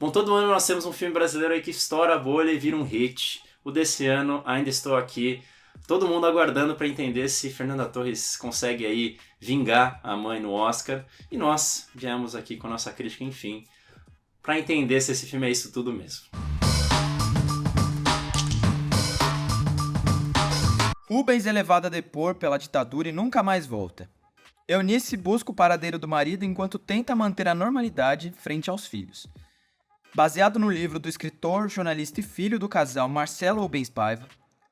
Bom, todo ano nós temos um filme brasileiro aí que estoura a bolha e vira um hit. O desse ano, Ainda Estou Aqui. Todo mundo aguardando para entender se Fernanda Torres consegue aí vingar a mãe no Oscar. E nós viemos aqui com a nossa crítica, enfim, para entender se esse filme é isso tudo mesmo. Rubens é levado a depor pela ditadura e nunca mais volta. Eunice busca o paradeiro do marido enquanto tenta manter a normalidade frente aos filhos. Baseado no livro do escritor, jornalista e filho do casal Marcelo Rubens Paiva,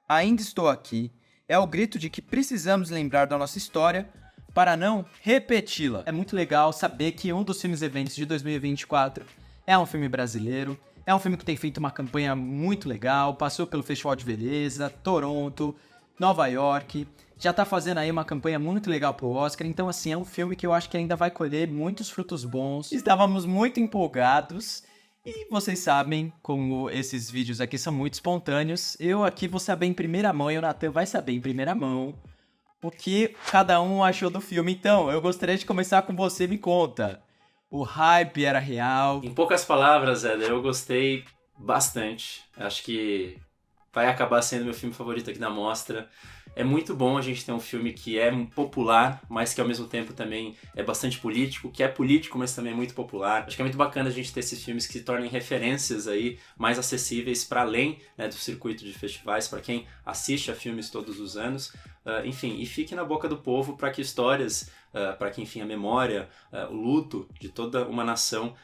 Ainda Estou Aqui é o grito de que precisamos lembrar da nossa história para não repeti-la. É muito legal saber que um dos filmes eventos de 2024 é um filme brasileiro, é um filme que tem feito uma campanha muito legal, passou pelo Festival de Veneza, Toronto, Nova York, já tá fazendo aí uma campanha muito legal pro Oscar, então assim, é um filme que eu acho que ainda vai colher muitos frutos bons. Estávamos muito empolgados. E vocês sabem, como esses vídeos aqui são muito espontâneos, eu aqui vou saber em primeira mão e o Nathan vai saber em primeira mão o que cada um achou do filme. Então, eu gostaria de começar com você, me conta. O hype era real? Em poucas palavras, Éder, eu gostei bastante. Acho que vai acabar sendo meu filme favorito aqui da mostra. É muito bom a gente ter um filme que é popular, mas que ao mesmo tempo também é bastante político, que é político, mas também é muito popular. Acho que é muito bacana a gente ter esses filmes que se tornem referências aí mais acessíveis para além, né, do circuito de festivais, para quem assiste a filmes todos os anos. Enfim, e fique na boca do povo para que histórias, para que enfim a memória, o luto de toda uma nação,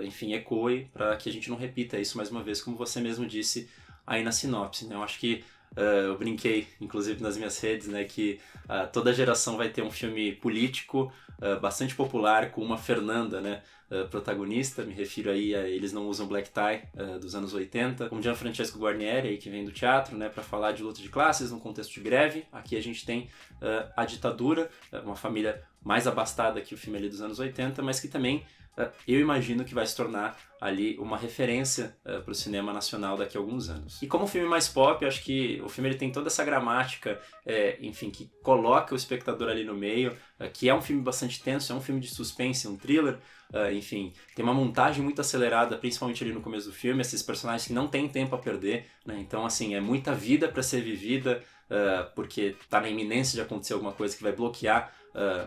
enfim, ecoe, para que a gente não repita isso mais uma vez, como você mesmo disse aí na sinopse, né? Eu acho que eu brinquei, inclusive nas minhas redes, né, que toda geração vai ter um filme político bastante popular com uma Fernanda, né, protagonista. Me refiro aí a Eles Não Usam Black Tie, dos anos 80, com Gianfrancesco Guarnieri, aí, que vem do teatro, né, para falar de luta de classes num contexto de greve. Aqui a gente tem a ditadura, uma família mais abastada que o filme ali dos anos 80, mas que também eu imagino que vai se tornar ali uma referência para o cinema nacional daqui a alguns anos. E como filme mais pop, eu acho que o filme ele tem toda essa gramática, enfim, que coloca o espectador ali no meio, que é um filme bastante tenso, é um filme de suspense, um thriller, enfim, tem uma montagem muito acelerada, principalmente ali no começo do filme, esses personagens que não têm tempo a perder, né? Então, assim, é muita vida para ser vivida, porque tá na iminência de acontecer alguma coisa que vai bloquear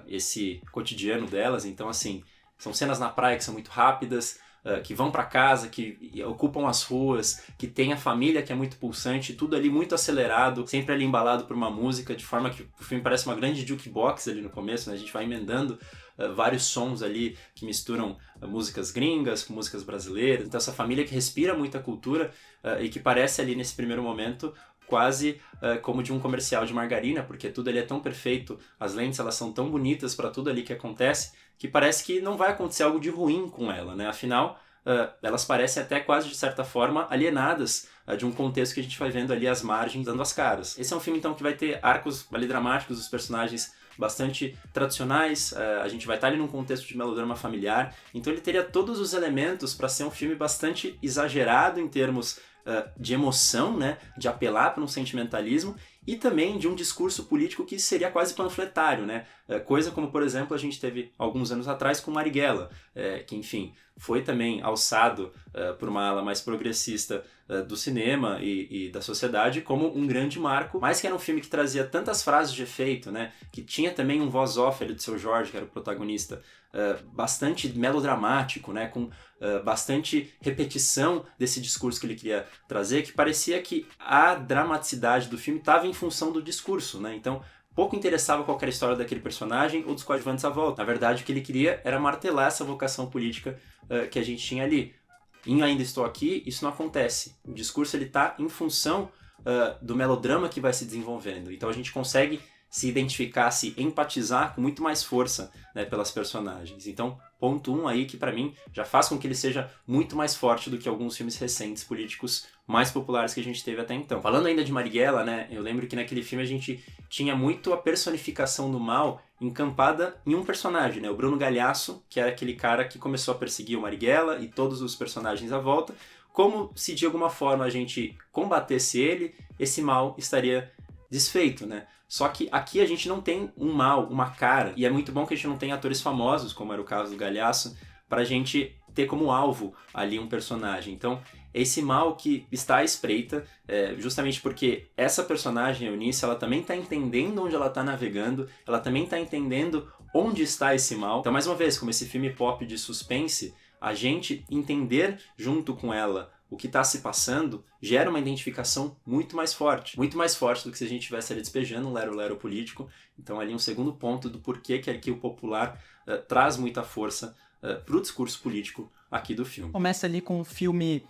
esse cotidiano delas. Então, assim, são cenas na praia que são muito rápidas, que vão para casa, que ocupam as ruas, que tem a família que é muito pulsante, tudo ali muito acelerado, sempre ali embalado por uma música, de forma que o filme parece uma grande jukebox ali no começo, né? A gente vai emendando vários sons ali que misturam músicas gringas com músicas brasileiras. Então essa família que respira muita cultura e que parece ali nesse primeiro momento quase como de um comercial de margarina, porque tudo ali é tão perfeito, as lentes elas são tão bonitas para tudo ali que acontece, que parece que não vai acontecer algo de ruim com ela, né? Afinal, elas parecem até quase de certa forma alienadas de um contexto que a gente vai vendo ali as margens dando as caras. Esse é um filme então que vai ter arcos ali dramáticos dos personagens bastante tradicionais, a gente vai estar ali num contexto de melodrama familiar, então ele teria todos os elementos para ser um filme bastante exagerado em termos de emoção, né, de apelar para um sentimentalismo e também de um discurso político que seria quase panfletário, né? Coisa como, por exemplo, a gente teve alguns anos atrás com Marighella, que, enfim, foi também alçado por uma ala mais progressista do cinema e da sociedade como um grande marco, mas que era um filme que trazia tantas frases de efeito, né? Que tinha também um voz-off ali do Seu Jorge, que era o protagonista, bastante melodramático, né? Com bastante repetição desse discurso que ele queria trazer, que parecia que a dramaticidade do filme estava em função do discurso, né? Então, pouco interessava qual era a história daquele personagem ou dos coadjuvantes à volta. Na verdade, o que ele queria era martelar essa vocação política que a gente tinha ali. Em Ainda Estou Aqui, isso não acontece. O discurso está em função do melodrama que vai se desenvolvendo. Então a gente consegue se identificar, se empatizar com muito mais força, né, pelas personagens. Então, ponto 1 aí que pra mim já faz com que ele seja muito mais forte do que alguns filmes recentes políticos mais populares que a gente teve até então. Falando ainda de Marighella, né, eu lembro que naquele filme a gente tinha muito a personificação do mal encampada em um personagem, né, o Bruno Galhaço, que era aquele cara que começou a perseguir o Marighella e todos os personagens à volta, como se de alguma forma a gente combatesse ele, esse mal estaria desfeito, né? Só que aqui a gente não tem um mal, uma cara, e é muito bom que a gente não tenha atores famosos, como era o caso do Galhaço, pra gente ter como alvo ali um personagem. Então, esse mal que está à espreita, justamente porque essa personagem, Eunice, ela também está entendendo onde ela está navegando, ela também está entendendo onde está esse mal. Então, mais uma vez, como esse filme pop de suspense, a gente entender junto com ela o que está se passando gera uma identificação muito mais forte do que se a gente estivesse ali despejando um lero-lero político. Então, ali um segundo ponto do porquê que o popular traz muita força para o discurso político aqui do filme. Começa ali com um filme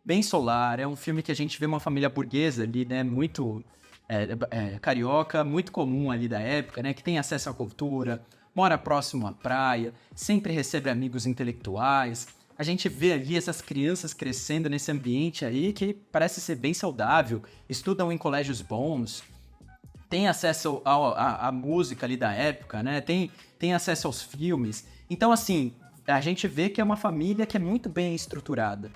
bem solar, é um filme que a gente vê uma família burguesa ali, né, muito carioca, muito comum ali da época, né, que tem acesso à cultura, mora próximo à praia, sempre recebe amigos intelectuais. A gente vê ali essas crianças crescendo nesse ambiente aí que parece ser bem saudável, estudam em colégios bons, tem acesso à música ali da época, né, tem acesso aos filmes. Então, assim, a gente vê que é uma família que é muito bem estruturada.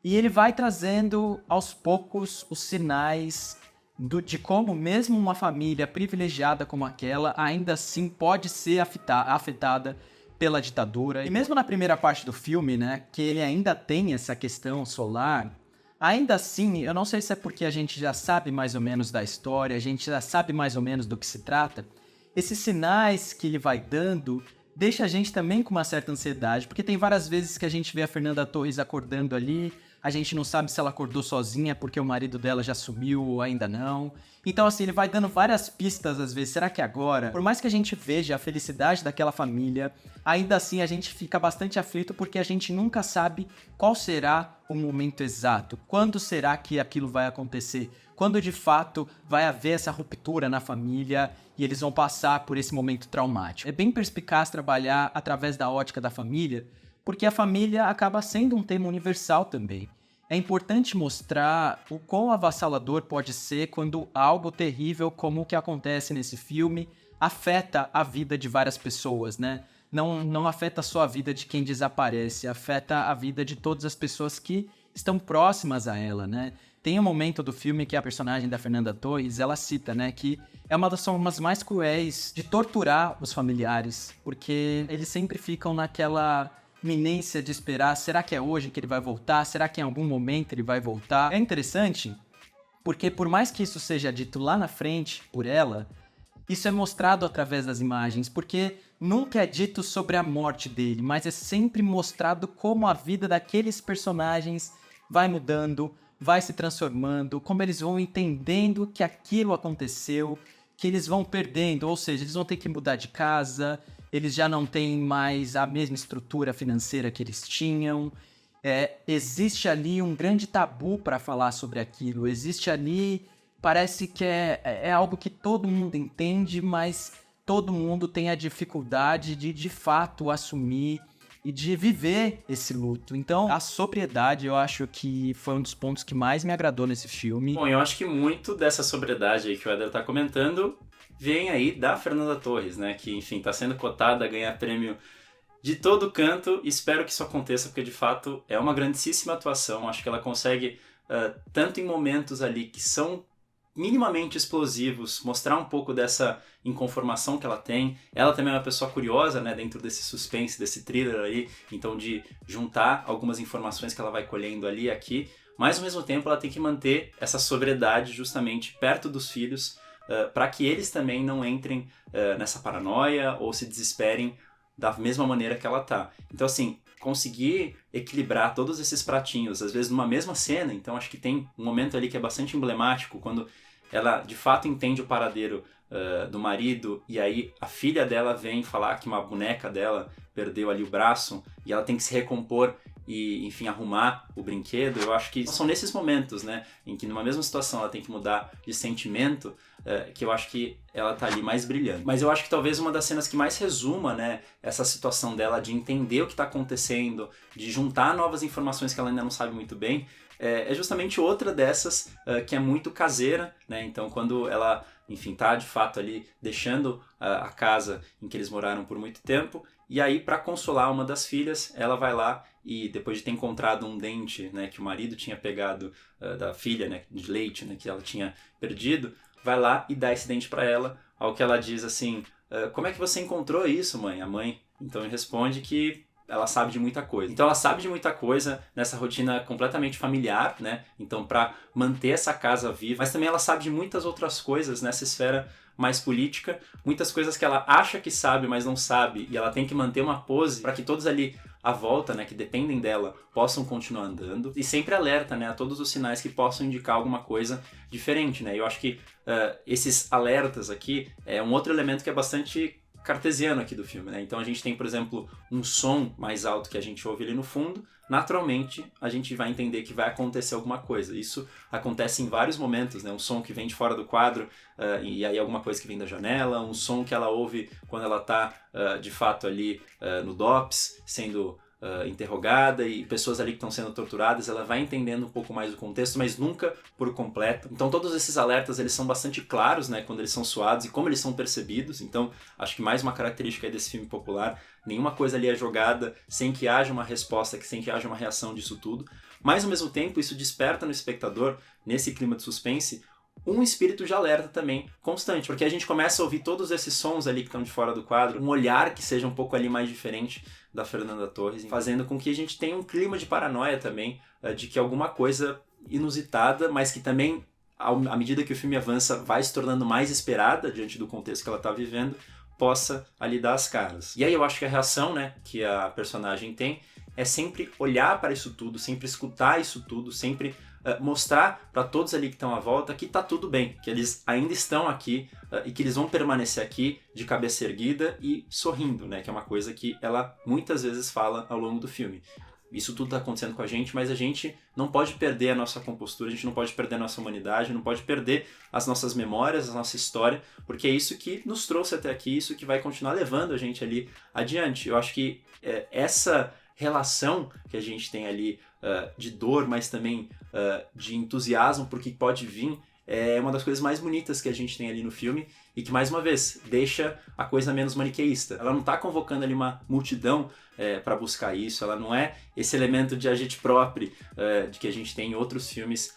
E ele vai trazendo, aos poucos, os sinais de como mesmo uma família privilegiada como aquela, ainda assim pode ser afetada pela ditadura. E mesmo na primeira parte do filme, né, que ele ainda tem essa questão solar, ainda assim, eu não sei se é porque a gente já sabe mais ou menos da história, a gente já sabe mais ou menos do que se trata, esses sinais que ele vai dando deixa a gente também com uma certa ansiedade, porque tem várias vezes que a gente vê a Fernanda Torres acordando ali, a gente não sabe se ela acordou sozinha porque o marido dela já sumiu ou ainda não. Então, assim, ele vai dando várias pistas às vezes. Será que é agora? Por mais que a gente veja a felicidade daquela família, ainda assim a gente fica bastante aflito porque a gente nunca sabe qual será o momento exato. Quando será que aquilo vai acontecer? Quando de fato vai haver essa ruptura na família e eles vão passar por esse momento traumático. É bem perspicaz trabalhar através da ótica da família, porque a família acaba sendo um tema universal também. É importante mostrar o quão avassalador pode ser quando algo terrível como o que acontece nesse filme afeta a vida de várias pessoas, né? Não afeta só a vida de quem desaparece, afeta a vida de todas as pessoas que estão próximas a ela, né? Tem um momento do filme que a personagem da Fernanda Torres, ela cita, né, que é uma das formas mais cruéis de torturar os familiares, porque eles sempre ficam naquela iminência de esperar, será que é hoje que ele vai voltar? Será que em algum momento ele vai voltar? É interessante, porque por mais que isso seja dito lá na frente por ela, isso é mostrado através das imagens, porque nunca é dito sobre a morte dele, mas é sempre mostrado como a vida daqueles personagens vai mudando, vai se transformando, como eles vão entendendo que aquilo aconteceu, que eles vão perdendo, ou seja, eles vão ter que mudar de casa, eles já não têm mais a mesma estrutura financeira que eles tinham. Existe ali um grande tabu para falar sobre aquilo. Existe ali, parece que é algo que todo mundo entende, mas todo mundo tem a dificuldade de fato assumir e de viver esse luto. Então, a sobriedade eu acho que foi um dos pontos que mais me agradou nesse filme. Bom, eu acho que muito dessa sobriedade aí que o Éder tá comentando vem aí da Fernanda Torres, né? Que, enfim, tá sendo cotada a ganhar prêmio de todo canto. Espero que isso aconteça, porque de fato é uma grandíssima atuação. Acho que ela consegue, tanto em momentos ali que são minimamente explosivos, mostrar um pouco dessa inconformação que ela tem. Ela também é uma pessoa curiosa, né, dentro desse suspense, desse thriller aí, então de juntar algumas informações que ela vai colhendo ali e aqui, mas ao mesmo tempo ela tem que manter essa sobriedade justamente perto dos filhos, para que eles também não entrem nessa paranoia ou se desesperem da mesma maneira que ela tá. Então, assim, conseguir equilibrar todos esses pratinhos, às vezes numa mesma cena. Então acho que tem um momento ali que é bastante emblemático, quando ela de fato entende o paradeiro do marido, e aí a filha dela vem falar que uma boneca dela perdeu ali o braço e ela tem que se recompor e, enfim, arrumar o brinquedo. Eu acho que são nesses momentos, né, em que numa mesma situação ela tem que mudar de sentimento, que eu acho que ela tá ali mais brilhante. Mas eu acho que talvez uma das cenas que mais resuma, né, essa situação dela de entender o que tá acontecendo, de juntar novas informações que ela ainda não sabe muito bem, é justamente outra dessas que é muito caseira, né? Então quando ela, enfim, tá de fato ali deixando a casa em que eles moraram por muito tempo, e aí para consolar uma das filhas, ela vai lá e depois de ter encontrado um dente, né, que o marido tinha pegado da filha, né, de leite, né, que ela tinha perdido, vai lá e dá esse dente para ela, ao que ela diz assim, como é que você encontrou isso, mãe? A mãe então responde que ela sabe de muita coisa. Então ela sabe de muita coisa nessa rotina completamente familiar, né? Então para manter essa casa viva, mas também ela sabe de muitas outras coisas nessa esfera mais política, muitas coisas que ela acha que sabe, mas não sabe, e ela tem que manter uma pose para que todos ali à volta, né, que dependem dela, possam continuar andando, e sempre alerta, né, a todos os sinais que possam indicar alguma coisa diferente, né? Eu acho que esses alertas aqui é um outro elemento que é bastante cartesiano aqui do filme, né? Então a gente tem, por exemplo, um som mais alto que a gente ouve ali no fundo, naturalmente a gente vai entender que vai acontecer alguma coisa. Isso acontece em vários momentos, né? Um som que vem de fora do quadro, e aí alguma coisa que vem da janela, um som que ela ouve quando ela está de fato ali no DOPS, sendo interrogada, e pessoas ali que estão sendo torturadas, ela vai entendendo um pouco mais o contexto, mas nunca por completo. Então todos esses alertas, eles são bastante claros, né, quando eles são soados e como eles são percebidos. Então acho que mais uma característica aí desse filme popular, nenhuma coisa ali é jogada sem que haja uma resposta, sem que haja uma reação disso tudo, mas ao mesmo tempo isso desperta no espectador, nesse clima de suspense, um espírito de alerta também constante, porque a gente começa a ouvir todos esses sons ali que estão de fora do quadro, um olhar que seja um pouco ali mais diferente da Fernanda Torres, fazendo com que a gente tenha um clima de paranoia também, de que alguma coisa inusitada, mas que também, à medida que o filme avança, vai se tornando mais esperada diante do contexto que ela está vivendo, possa ali dar as caras. E aí eu acho que a reação, né, que a personagem tem é sempre olhar para isso tudo, sempre escutar isso tudo, sempre mostrar para todos ali que estão à volta que tá tudo bem, que eles ainda estão aqui e que eles vão permanecer aqui de cabeça erguida e sorrindo, né? Que é uma coisa que ela muitas vezes fala ao longo do filme. Isso tudo está acontecendo com a gente, mas a gente não pode perder a nossa compostura, a gente não pode perder a nossa humanidade, não pode perder as nossas memórias, a nossa história, porque é isso que nos trouxe até aqui, isso que vai continuar levando a gente ali adiante. Eu acho que essa relação que a gente tem ali de dor, mas também de entusiasmo por que pode vir, é uma das coisas mais bonitas que a gente tem ali no filme e que, mais uma vez, deixa a coisa menos maniqueísta. Ela não está convocando ali uma multidão para buscar isso, ela não é esse elemento de agite próprio de que a gente tem em outros filmes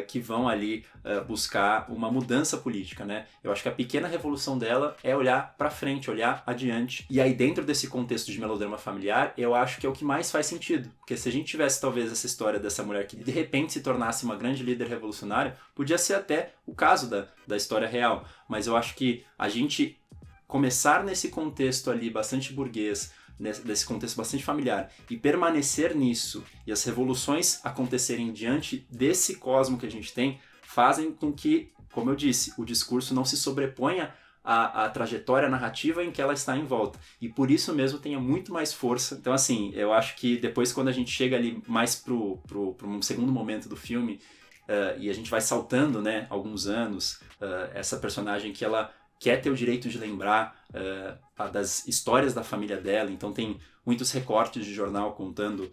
que vão ali buscar uma mudança política, né? Eu acho que a pequena revolução dela é olhar para frente, olhar adiante. E aí, dentro desse contexto de melodrama familiar, eu acho que é o que mais faz sentido. Porque se a gente tivesse, talvez, essa história dessa mulher que de repente se tornasse uma grande líder revolucionária, podia ser até o caso da história real. Mas eu acho que a gente começar nesse contexto ali bastante burguês, desse contexto bastante familiar, e permanecer nisso, e as revoluções acontecerem diante desse cosmo que a gente tem, fazem com que, como eu disse, o discurso não se sobreponha à trajetória narrativa em que ela está em volta. E por isso mesmo tenha muito mais força. Então, assim, eu acho que depois, quando a gente chega ali mais pro um segundo momento do filme, e a gente vai saltando, né, alguns anos, essa personagem que ela quer ter o direito de lembrar das histórias da família dela, então tem muitos recortes de jornal contando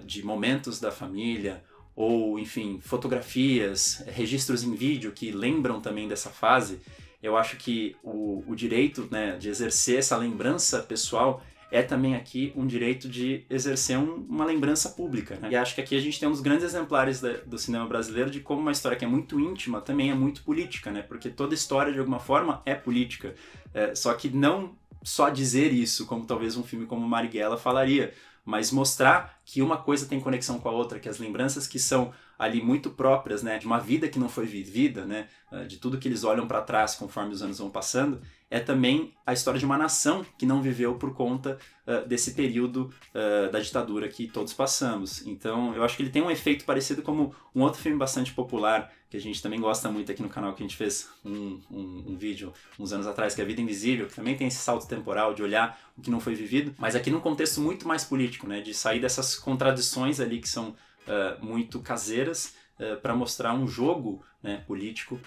de momentos da família, ou enfim, fotografias, registros em vídeo que lembram também dessa fase. Eu acho que o direito, né, de exercer essa lembrança pessoal é também aqui um direito de exercer uma lembrança pública, né? E acho que aqui a gente tem um dos grandes exemplares do cinema brasileiro de como uma história que é muito íntima também é muito política, né? Porque toda história, de alguma forma, é política. Só que não só dizer isso, como talvez um filme como Marighella falaria, mas mostrar que uma coisa tem conexão com a outra, que as lembranças que são ali muito próprias, né, de uma vida que não foi vivida, né, de tudo que eles olham para trás conforme os anos vão passando, é também a história de uma nação que não viveu por conta desse período da ditadura que todos passamos. Então, eu acho que ele tem um efeito parecido como um outro filme bastante popular, que a gente também gosta muito aqui no canal, que a gente fez um vídeo uns anos atrás, que é A Vida Invisível, que também tem esse salto temporal de olhar o que não foi vivido, mas aqui num contexto muito mais político, né, de sair dessas contradições ali que são muito caseiras, para mostrar um jogo, né, político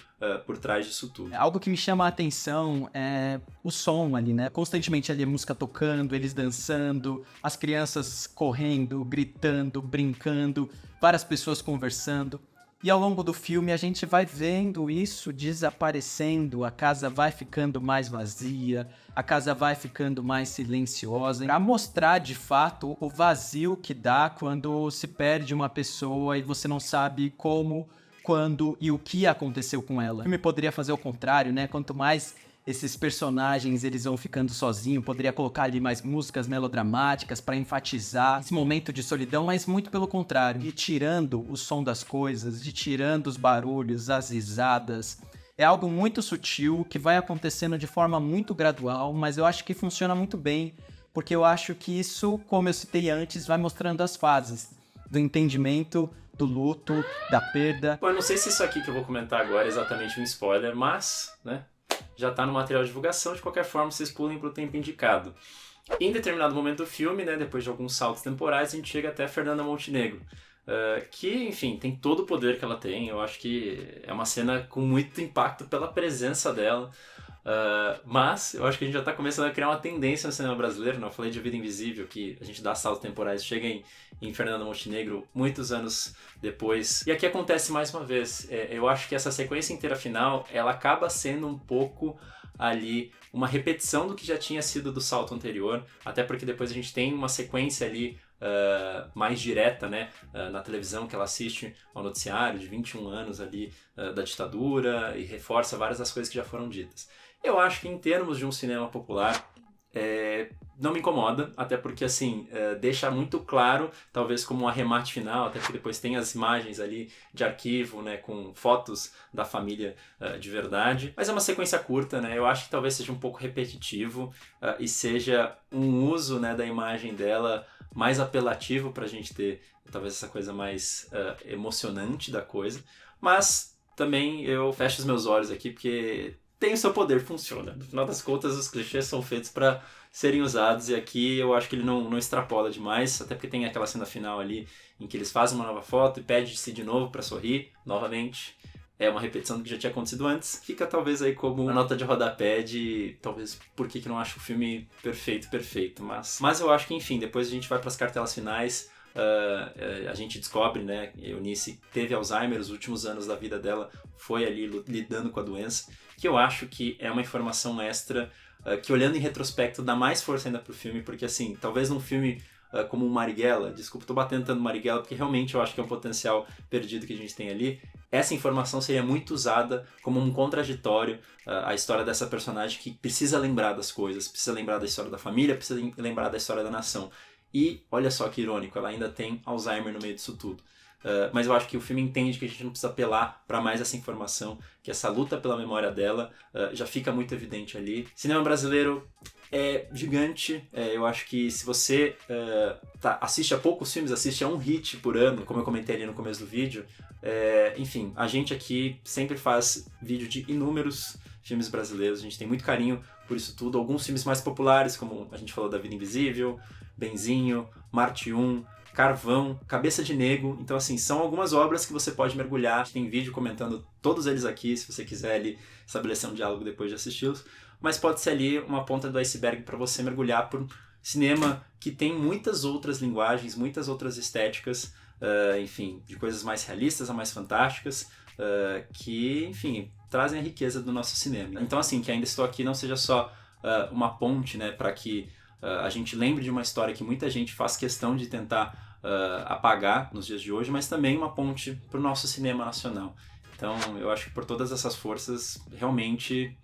por trás disso tudo. Algo que me chama a atenção é o som ali, né? Constantemente ali a música tocando, eles dançando, as crianças correndo, gritando, brincando, várias pessoas conversando. E ao longo do filme a gente vai vendo isso desaparecendo, a casa vai ficando mais vazia, a casa vai ficando mais silenciosa, para mostrar de fato o vazio que dá quando se perde uma pessoa e você não sabe como, quando e o que aconteceu com ela. O filme poderia fazer o contrário, né? Quanto mais esses personagens eles vão ficando sozinhos, poderia colocar ali mais músicas melodramáticas para enfatizar esse momento de solidão, mas muito pelo contrário, de tirando o som das coisas, de tirando os barulhos, as risadas. É algo muito sutil, que vai acontecendo de forma muito gradual, mas eu acho que funciona muito bem, porque eu acho que isso, como eu citei antes, vai mostrando as fases do entendimento, do luto, da perda. Bom, eu não sei se isso aqui que eu vou comentar agora é exatamente um spoiler, mas, né, já tá no material de divulgação, de qualquer forma vocês pulem pro tempo indicado. Em determinado momento do filme, né, depois de alguns saltos temporais, a gente chega até a Fernanda Montenegro, que, enfim, tem todo o poder que ela tem. Eu acho que é uma cena com muito impacto pela presença dela. Mas eu acho que a gente já está começando a criar uma tendência no cinema brasileiro, né? Eu falei de Vida Invisível, que a gente dá saltos temporais, chega em Fernanda Montenegro muitos anos depois. E aqui acontece mais uma vez. Eu acho que essa sequência inteira final, ela acaba sendo um pouco ali uma repetição do que já tinha sido do salto anterior, até porque depois a gente tem uma sequência ali mais direta, né, na televisão, que ela assiste ao noticiário de 21 anos ali da ditadura e reforça várias das coisas que já foram ditas. Eu acho que em termos de um cinema popular, não me incomoda, até porque assim, deixa muito claro, talvez como um arremate final, até porque depois tem as imagens ali de arquivo, né, com fotos da família de verdade, mas é uma sequência curta, né, eu acho que talvez seja um pouco repetitivo e seja um uso, né, da imagem dela mais apelativo pra gente ter talvez essa coisa mais emocionante da coisa, mas também eu fecho os meus olhos aqui porque tem o seu poder, funciona. No final das contas, os clichês são feitos para serem usados, e aqui eu acho que ele não extrapola demais, até porque tem aquela cena final ali em que eles fazem uma nova foto e pedem-se de novo para sorrir, novamente. É uma repetição do que já tinha acontecido antes. Fica talvez aí como uma nota de rodapé de talvez por que não acho o filme perfeito. Mas eu acho que, enfim, depois a gente vai para as cartelas finais. A gente descobre, né, Eunice teve Alzheimer, os últimos anos da vida dela foi ali lidando com a doença, que eu acho que é uma informação extra que, olhando em retrospecto, dá mais força ainda pro filme, porque assim, talvez num filme como o Marighella, desculpa, tô batendo tanto Marighella, porque realmente eu acho que é um potencial perdido que a gente tem ali, essa informação seria muito usada como um contraditório à história dessa personagem que precisa lembrar das coisas, precisa lembrar da história da família, precisa lembrar da história da nação. E olha só que irônico, ela ainda tem Alzheimer no meio disso tudo. Mas eu acho que o filme entende que a gente não precisa apelar para mais essa informação, que essa luta pela memória dela já fica muito evidente ali. Cinema brasileiro é gigante. Eu acho que se você assiste a poucos filmes, assiste a um hit por ano, como eu comentei ali no começo do vídeo, enfim, a gente aqui sempre faz vídeo de inúmeros filmes brasileiros, a gente tem muito carinho por isso tudo. Alguns filmes mais populares, como a gente falou da Vida Invisível, Benzinho, Marte 1, Carvão, Cabeça de Negro. Então, assim, são algumas obras que você pode mergulhar. Tem vídeo comentando todos eles aqui, se você quiser ali estabelecer um diálogo depois de assisti-los. Mas pode ser ali uma ponta do iceberg para você mergulhar por cinema que tem muitas outras linguagens, muitas outras estéticas, enfim, de coisas mais realistas a mais fantásticas, que, enfim, trazem a riqueza do nosso cinema. Então, assim, que Ainda Estou Aqui não seja só uma ponte, né, para que a gente lembre de uma história que muita gente faz questão de tentar apagar nos dias de hoje, mas também uma ponte para o nosso cinema nacional. Então, eu acho que por todas essas forças, realmente,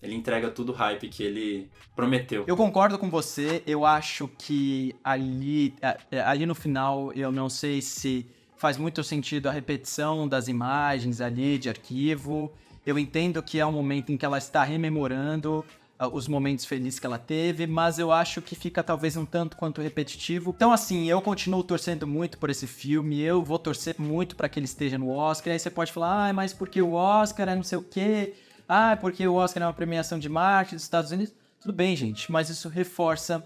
ele entrega tudo o hype que ele prometeu. Eu concordo com você, eu acho que ali no final, eu não sei se faz muito sentido a repetição das imagens ali de arquivo. Eu entendo que é um momento em que ela está rememorando os momentos felizes que ela teve, mas eu acho que fica talvez um tanto quanto repetitivo. Então, assim, eu continuo torcendo muito por esse filme, eu vou torcer muito para que ele esteja no Oscar. Aí você pode falar, mas porque o Oscar é não sei o quê, porque o Oscar é uma premiação de marketing dos Estados Unidos. Tudo bem, gente, mas isso reforça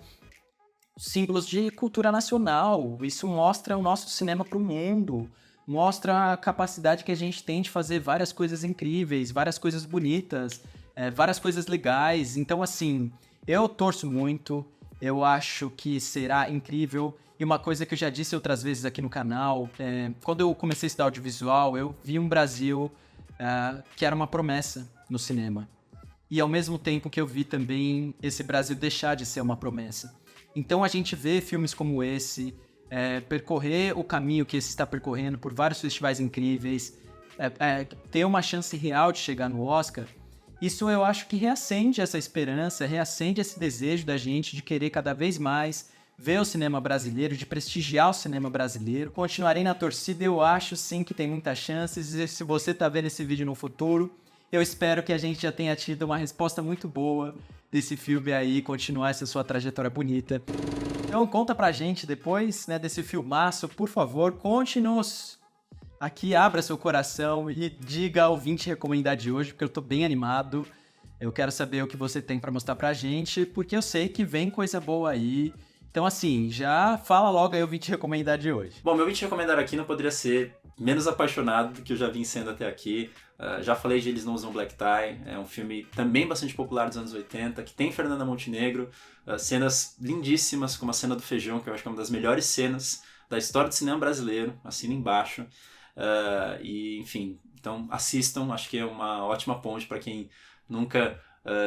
símbolos de cultura nacional, isso mostra o nosso cinema para o mundo, mostra a capacidade que a gente tem de fazer várias coisas incríveis, várias coisas bonitas, várias coisas legais. Então, assim, eu torço muito, eu acho que será incrível. E uma coisa que eu já disse outras vezes aqui no canal, quando eu comecei a estudar audiovisual, eu vi um Brasil que era uma promessa no cinema. E ao mesmo tempo que eu vi também esse Brasil deixar de ser uma promessa. Então a gente vê filmes como esse, percorrer o caminho que esse está percorrendo por vários festivais incríveis, ter uma chance real de chegar no Oscar. Isso eu acho que reacende essa esperança, reacende esse desejo da gente de querer cada vez mais ver o cinema brasileiro, de prestigiar o cinema brasileiro. Continuarei na torcida, eu acho sim que tem muitas chances. E se você tá vendo esse vídeo no futuro, eu espero que a gente já tenha tido uma resposta muito boa desse filme aí, continuar essa sua trajetória bonita. Então conta pra gente depois, né, desse filmaço, por favor, conte-nos. Aqui abra seu coração e diga o 20 recomendar de hoje, porque eu tô bem animado. Eu quero saber o que você tem pra mostrar pra gente, porque eu sei que vem coisa boa aí. Então, assim, já fala logo aí o 20 recomendar de hoje. Bom, meu 20 recomendar aqui não poderia ser menos apaixonado do que eu já vim sendo até aqui. Já falei de Eles Não Usam Black Tie, é um filme também bastante popular dos anos 80, que tem Fernanda Montenegro, cenas lindíssimas, como a cena do feijão, que eu acho que é uma das melhores cenas da história do cinema brasileiro, assina embaixo. E, enfim, então assistam, acho que é uma ótima ponte para quem nunca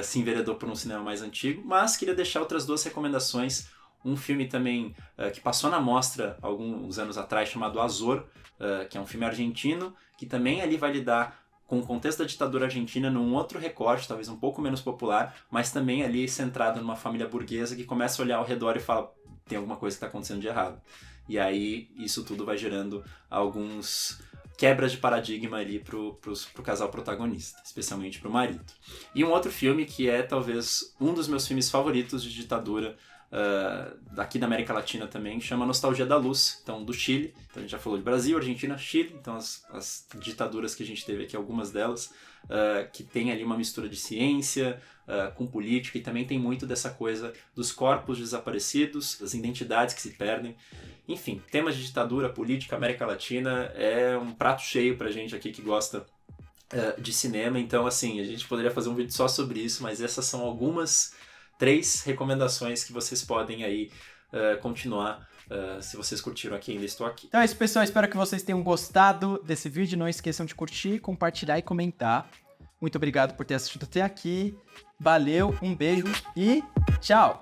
se enveredou por um cinema mais antigo, mas queria deixar outras duas recomendações. Um filme também que passou na mostra alguns anos atrás, chamado Azor, que é um filme argentino, que também ali vai lidar com o contexto da ditadura argentina num outro recorte, talvez um pouco menos popular, mas também ali centrado numa família burguesa que começa a olhar ao redor e fala, tem alguma coisa que está acontecendo de errado. E aí isso tudo vai gerando alguns quebras de paradigma ali pro casal protagonista, especialmente pro marido. E um outro filme que é talvez um dos meus filmes favoritos de ditadura, daqui da América Latina também, chama Nostalgia da Luz, então do Chile. Então a gente já falou de Brasil, Argentina, Chile, então as ditaduras que a gente teve aqui, algumas delas, que tem ali uma mistura de ciência com política, e também tem muito dessa coisa dos corpos desaparecidos, das identidades que se perdem. Enfim, temas de ditadura, política, América Latina é um prato cheio pra gente aqui que gosta de cinema. Então, assim, a gente poderia fazer um vídeo só sobre isso, mas essas são algumas 3 recomendações que vocês podem aí continuar, se vocês curtiram aqui, ainda estou aqui. Então é isso, pessoal. Espero que vocês tenham gostado desse vídeo. Não esqueçam de curtir, compartilhar e comentar. Muito obrigado por ter assistido até aqui. Valeu, um beijo e tchau!